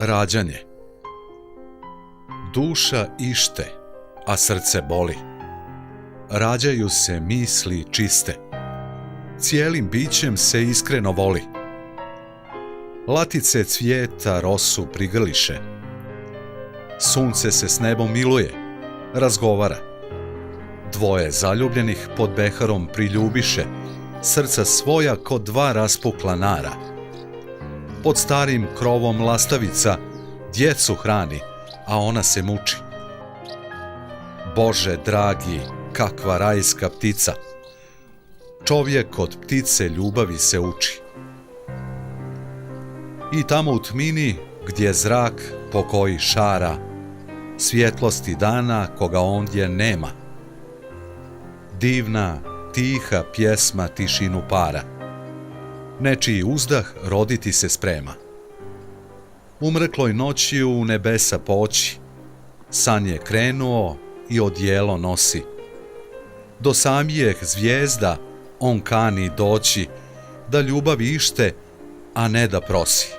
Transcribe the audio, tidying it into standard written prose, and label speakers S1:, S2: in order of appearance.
S1: Rađanje. Duša ište, a srce boli. Rađaju se misli čiste. Cijelim bićem se iskreno voli. Latice cvijeta rosu prigrliše. Sunce se s nebom miluje, razgovara. Dvoje zaljubljenih pod beharom priljubiše, srca svoja ko dva raspukla nara. Pod starim krovom lastavica djecu hrani, a ona se muči. Bože dragi, kakva rajska ptica! Čovjek od ptice ljubavi se uči. I tamo u tmini, gdje zrak po koji šara, svjetlosti dana koga ondje nema. Divna, tiha pjesma tišinu para. Nečiji uzdah roditi se sprema. U mrkloj noći u nebesa poći, san je krenuo i odijelo nosi. Do samijeh zvijezda on kani doći, da ljubav ište, a ne da prosi.